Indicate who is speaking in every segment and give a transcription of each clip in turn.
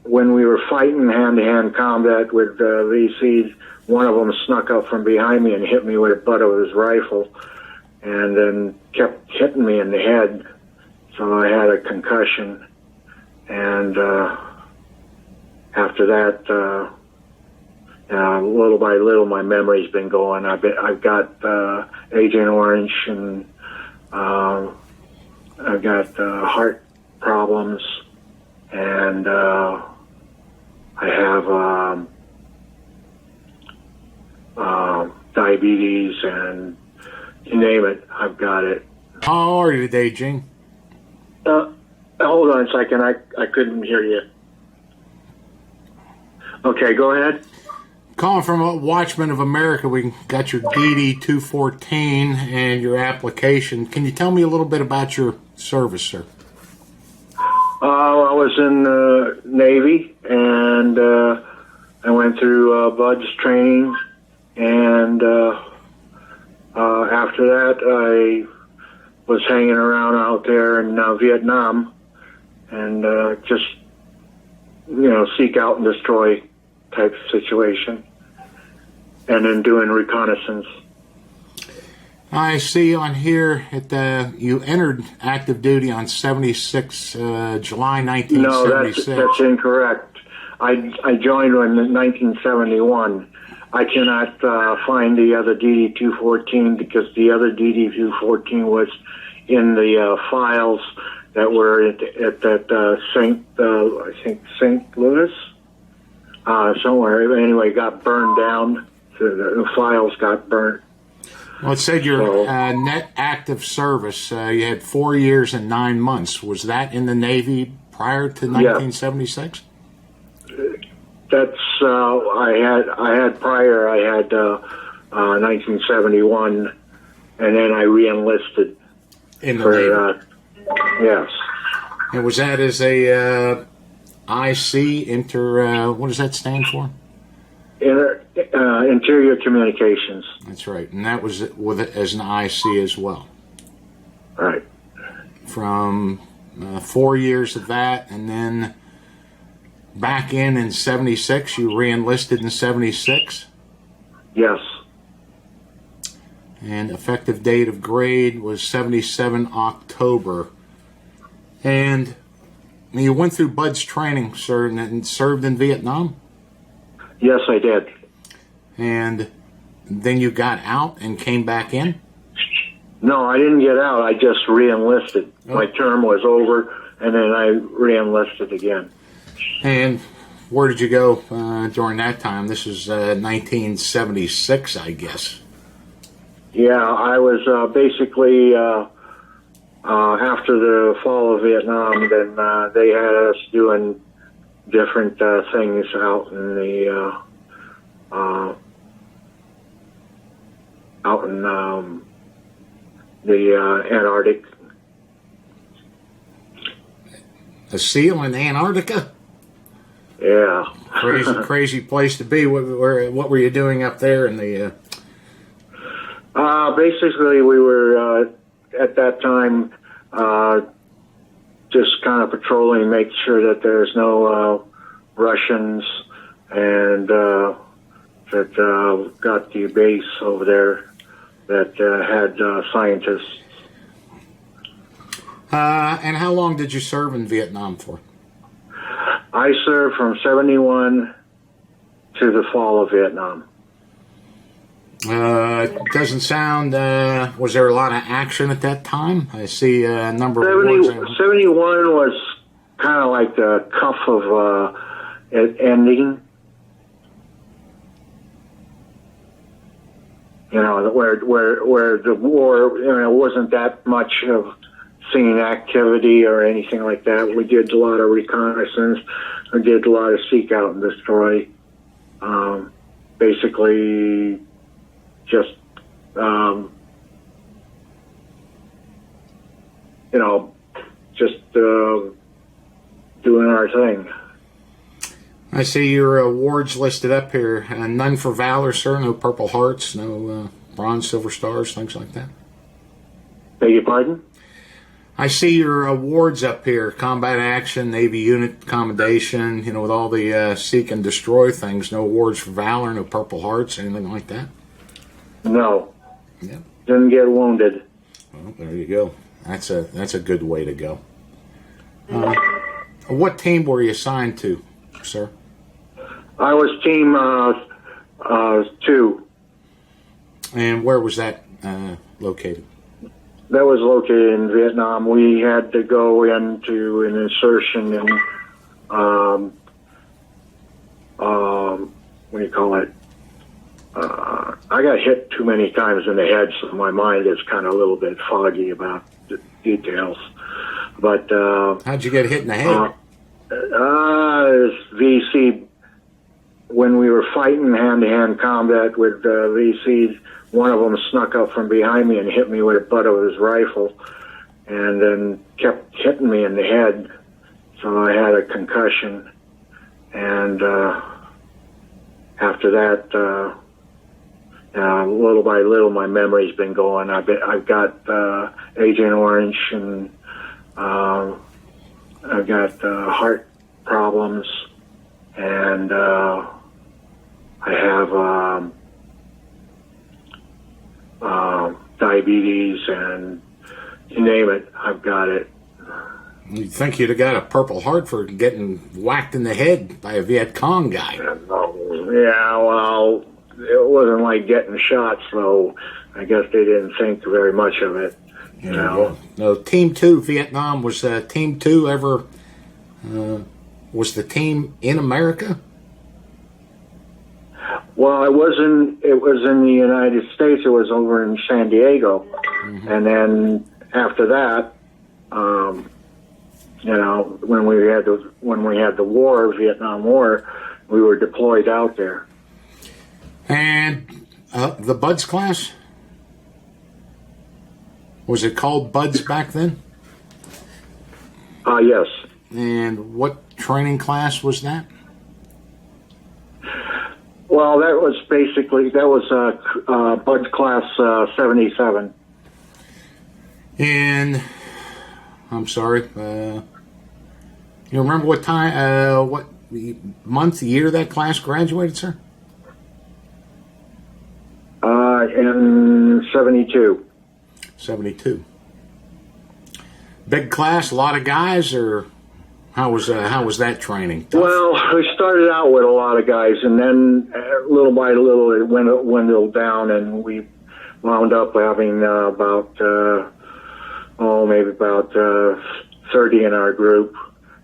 Speaker 1: when we were fighting hand-to-hand combat with VCs, one of them snuck up from behind me and hit me with the butt of his rifle, and then kept hitting me in the head, so I had a concussion. And after that, little by little, my memory's been going. I've got Agent Orange, and I've got heart problems, and I have diabetes, and you name it, I've got it.
Speaker 2: How are you today, Gene?
Speaker 1: Hold on a second. I couldn't hear you. Okay, go ahead.
Speaker 2: Calling from Watchman of America. We got your DD 214 and your application. Can you tell me a little bit about your service, sir?
Speaker 1: I was in the Navy, and I went through BUDS training, and after that I was hanging around out there in Vietnam, and just, seek out and destroy type situation, and then doing reconnaissance.
Speaker 2: I see on here that you entered active duty on July 1976.
Speaker 1: No, that's incorrect. I joined in 1971. I cannot find the other DD-214 because the other DD-214 was in the files that were at that St. Louis, somewhere. Anyway, got burned down. The files got burnt.
Speaker 2: Well, it said your net active service, you had 4 years and 9 months. Was that in the Navy prior to 1976?
Speaker 1: That's I had prior. I had 1971, and then I re-enlisted
Speaker 2: in the Navy.
Speaker 1: Yes.
Speaker 2: And was that as a IC what does that stand for?
Speaker 1: Interior Communications.
Speaker 2: That's right, and that was with it as an IC as well.
Speaker 1: Right.
Speaker 2: From 4 years of that, and then back in 76, you re-enlisted in 76?
Speaker 1: Yes.
Speaker 2: And effective date of grade was 77 October. And you went through BUDS training, sir, and served in Vietnam?
Speaker 1: Yes, I did.
Speaker 2: And then you got out and came back in?
Speaker 1: No, I didn't get out. I just re-enlisted. Oh. My term was over, and then I re-enlisted again.
Speaker 2: And where did you go during that time? This is 1976, I guess.
Speaker 1: Yeah, I was basically, after the fall of Vietnam, then they had us doing different things out in the Antarctic.
Speaker 2: A SEAL in Antarctica?
Speaker 1: Yeah.
Speaker 2: Crazy place to be. What were you doing up there in the...
Speaker 1: Basically, we were, at that time, just kind of patrolling, make sure that there's no Russians, and that got the base over there that had scientists.
Speaker 2: And how long did you serve in Vietnam for?
Speaker 1: I served from 71 to the fall of Vietnam.
Speaker 2: Doesn't sound, was there a lot of action at that time? I see a number of wars.
Speaker 1: 71 was kind of like the cuff of it ending. Where the war, wasn't that much of seeing activity or anything like that. We did a lot of reconnaissance. We did a lot of seek out and destroy. Basically, just doing our thing.
Speaker 2: I see your awards listed up here. None for Valor, sir. No Purple Hearts, no Bronze, Silver Stars, things like that.
Speaker 1: Beg your pardon?
Speaker 2: I see your awards up here: combat action, Navy unit commendation. You know, with all the seek and destroy things. No awards for valor, no Purple Hearts, anything like that.
Speaker 1: No.
Speaker 2: Yeah.
Speaker 1: Didn't get wounded.
Speaker 2: Well, there you go. That's a good way to go. What team were you assigned to, sir?
Speaker 1: I was team 2.
Speaker 2: And where was that located?
Speaker 1: That was located in Vietnam. We had to go into an insertion in, what do you call it? I got hit too many times in the head, so my mind is kind of a little bit foggy about the details. But
Speaker 2: how'd you get hit in the head?
Speaker 1: VC. When we were fighting hand-to-hand combat with VCs, one of them snuck up from behind me and hit me with the butt of his rifle, and then kept hitting me in the head. So I had a concussion, and after that, little by little, my memory's been going. I've got Agent Orange, and I've got heart problems, and I have diabetes, and you name it, I've got it.
Speaker 2: You'd think you'd have got a Purple Heart for getting whacked in the head by a Viet Cong guy.
Speaker 1: Yeah, well, it wasn't like getting shot, so I guess they didn't think very much of it. You know?
Speaker 2: No, Team 2, Vietnam, was Team 2 ever, was the team in America?
Speaker 1: Well, it was in the United States. It was over in San Diego. Mm-hmm. And then after that, when we had the war, Vietnam War, we were deployed out there.
Speaker 2: And the Buds class? Was it called Buds back then?
Speaker 1: Yes.
Speaker 2: And what training class was that?
Speaker 1: Well, that was Buds class 77.
Speaker 2: And I'm sorry, you remember what time, what month, year that class graduated, sir?
Speaker 1: In 72.
Speaker 2: 72. Big class, a lot of guys, or how was that training? Tough?
Speaker 1: Well, we started out with a lot of guys, and then little by little it dwindled down, and we wound up having maybe about 30 in our group,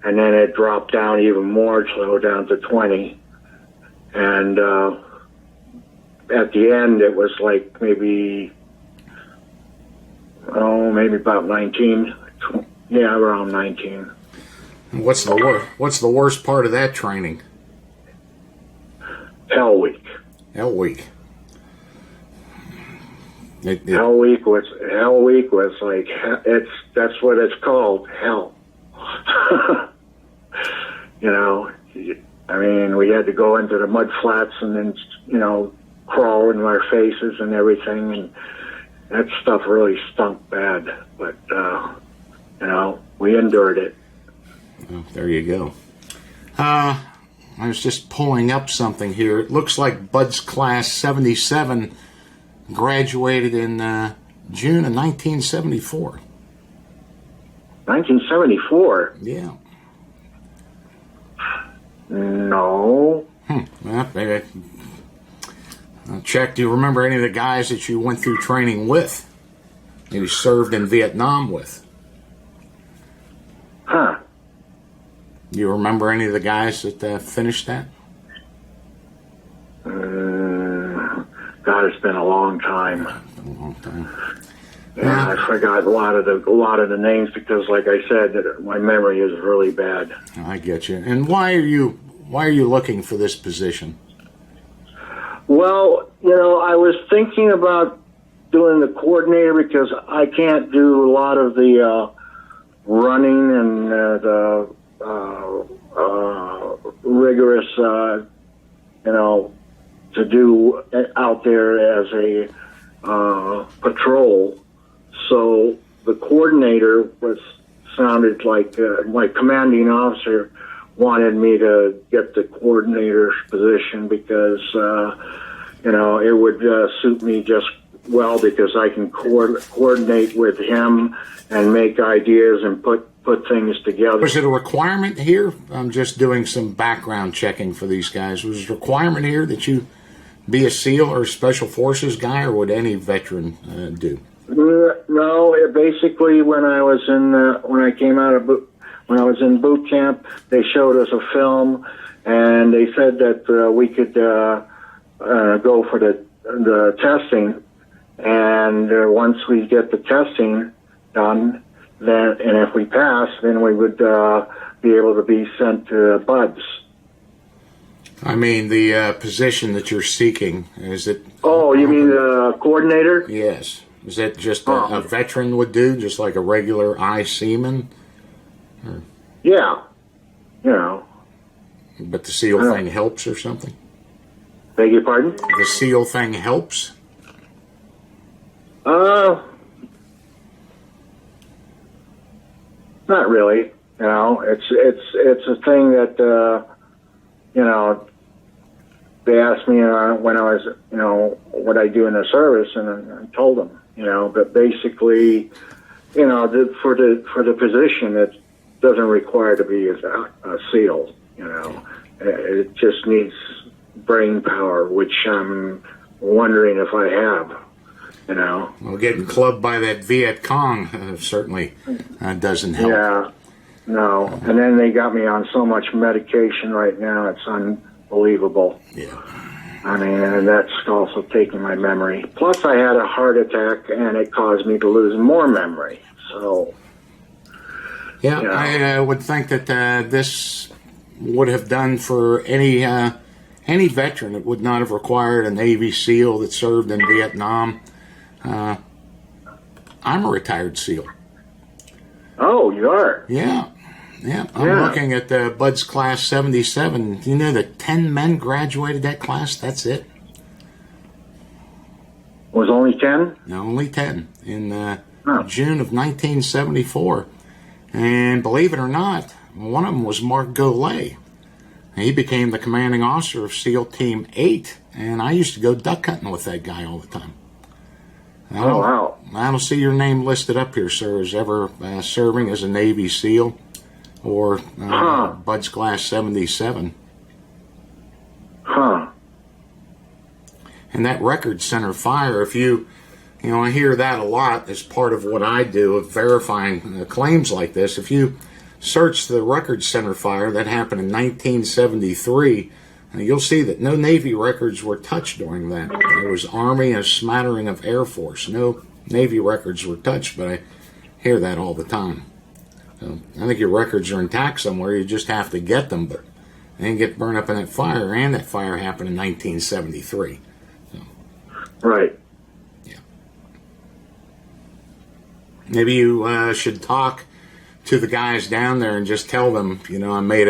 Speaker 1: and then it dropped down even more, so down to 20, and at the end it was like maybe about 19. Yeah, around 19.
Speaker 2: What's the worst part of that training?
Speaker 1: Hell Week.
Speaker 2: Hell Week.
Speaker 1: Hell Week was like, that's what it's called, hell. I mean, we had to go into the mud flats and then crawl in our faces and everything, and that stuff really stunk bad, but we endured it.
Speaker 2: Oh, there you go. I was just pulling up something here. It looks like Bud's class 77 graduated in June of 1974.
Speaker 1: 1974?
Speaker 2: Yeah.
Speaker 1: No.
Speaker 2: Well, maybe I'll check. Do you remember any of the guys that you went through training with? Maybe served in Vietnam with?
Speaker 1: Huh.
Speaker 2: Do you remember any of the guys that finished that?
Speaker 1: God, it's been a long time.
Speaker 2: A long time.
Speaker 1: Yeah, I forgot a lot of the names because, like I said, my memory is really bad.
Speaker 2: I get you. And why are you looking for this position?
Speaker 1: Well, I was thinking about doing the coordinator because I can't do a lot of the running and the rigorous, to do out there as a patrol. So the coordinator sounded like my commanding officer wanted me to get the coordinator's position because it would suit me just well because I can coordinate with him and make ideas and put things together.
Speaker 2: Was it a requirement here? I'm just doing some background checking for these guys. Was it a requirement here that you be a SEAL or a Special Forces guy, or would any veteran do?
Speaker 1: No, basically when I was when I was in boot camp, they showed us a film, and they said that we could go for the testing, and once we get the testing done, and if we pass, then we would be able to be sent to BUDS.
Speaker 2: I mean, the position that you're seeking, is it...
Speaker 1: Oh, you mean the coordinator?
Speaker 2: Yes. Is that just a veteran would do, just like a regular seaman? Or...
Speaker 1: Yeah.
Speaker 2: But the SEAL thing helps or something?
Speaker 1: Beg your pardon?
Speaker 2: The SEAL thing helps?
Speaker 1: Not really. It's a thing that they asked me when I was what I do in the service, and I told them but basically for the position it doesn't require to be a SEAL. It just needs brain power, which I'm wondering if I have.
Speaker 2: Well, getting clubbed by that Viet Cong certainly doesn't help.
Speaker 1: Yeah, no. And then they got me on so much medication right now, it's unbelievable.
Speaker 2: Yeah.
Speaker 1: I mean, and that's also taking my memory. Plus, I had a heart attack, and it caused me to lose more memory. So,
Speaker 2: yeah, I would think that this would have done for any veteran. It would not have required a Navy SEAL that served in Vietnam. I'm a retired SEAL.
Speaker 1: Oh, you are?
Speaker 2: Yeah. I'm looking at the BUDS Class 77. Do you know that 10 men graduated that class? That's it.
Speaker 1: Was only 10?
Speaker 2: No, only 10 in June of 1974. And believe it or not, one of them was Mark Golay. He became the commanding officer of SEAL Team 8, and I used to go duck hunting with that guy all the time.
Speaker 1: Wow.
Speaker 2: I don't see your name listed up here, sir, as ever serving as a Navy SEAL or BUDS Class 77.
Speaker 1: Huh.
Speaker 2: And that record center fire, if I hear that a lot as part of what I do of verifying claims like this. If you search the record center fire that happened in 1973, you'll see that no Navy records were touched during that. There was Army and a smattering of Air Force. No Navy records were touched, but I hear that all the time. So I think your records are intact somewhere. You just have to get them, but they didn't get burned up in that fire, and that fire happened in 1973. So,
Speaker 1: right.
Speaker 2: Yeah. Maybe you should talk to the guys down there and just tell them, I might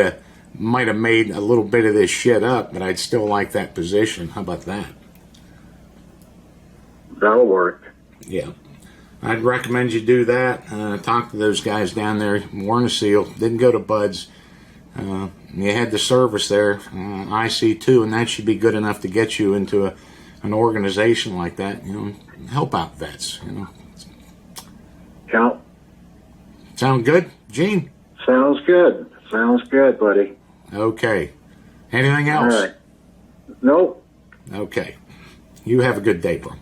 Speaker 2: have made a little bit of this shit up, but I'd still like that position. How about that?
Speaker 1: That'll work.
Speaker 2: Yeah. I'd recommend you do that. Talk to those guys down there. Weren't a SEAL. Didn't go to BUDS. You had the service there, IC2, and that should be good enough to get you into an organization like that. Help out vets.
Speaker 1: Yeah.
Speaker 2: Sound good, Gene?
Speaker 1: Sounds good. Sounds good, buddy.
Speaker 2: Okay. Anything else?
Speaker 1: All right. Nope.
Speaker 2: Okay. You have a good day, bro.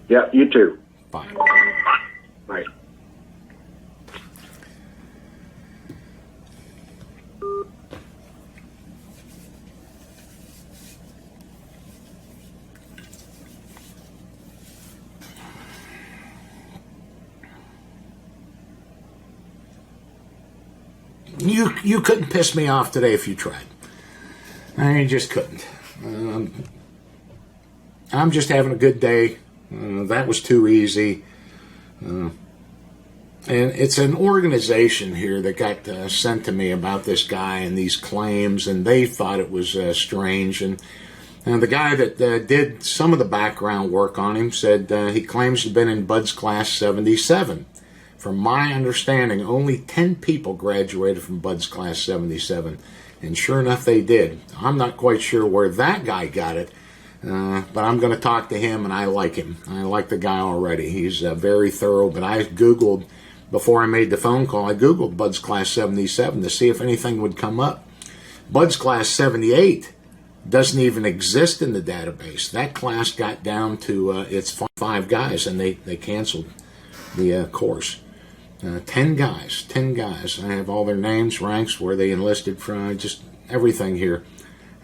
Speaker 1: Yeah, you too.
Speaker 2: Bye.
Speaker 1: Bye.
Speaker 2: You couldn't piss me off today if you tried. I just couldn't. I'm just having a good day. That was too easy. And it's an organization here that got sent to me about this guy and these claims, and they thought it was strange. And the guy that did some of the background work on him said he claims to have been in BUDS Class 77. from my understanding, only 10 people graduated from Bud's class 77. And sure enough, they did. I'm not quite sure where that guy got it, but I'm going to talk to him, and I like him. I like the guy already. He's very thorough, but I Googled, before I made the phone call, I Googled Bud's class 77 to see if anything would come up. Bud's class 78 doesn't even exist in the database. That class got down to its 5 guys, and they canceled the course. 10 guys. I have all their names, ranks, where they enlisted from, just everything here.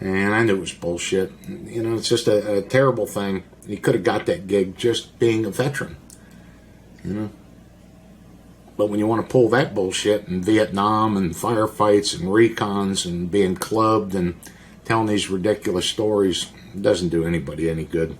Speaker 2: And I knew it was bullshit. You know, it's just a terrible thing. He could have got that gig just being a veteran. You know? But when you want to pull that bullshit in Vietnam and firefights and recons and being clubbed and telling these ridiculous stories, it doesn't do anybody any good.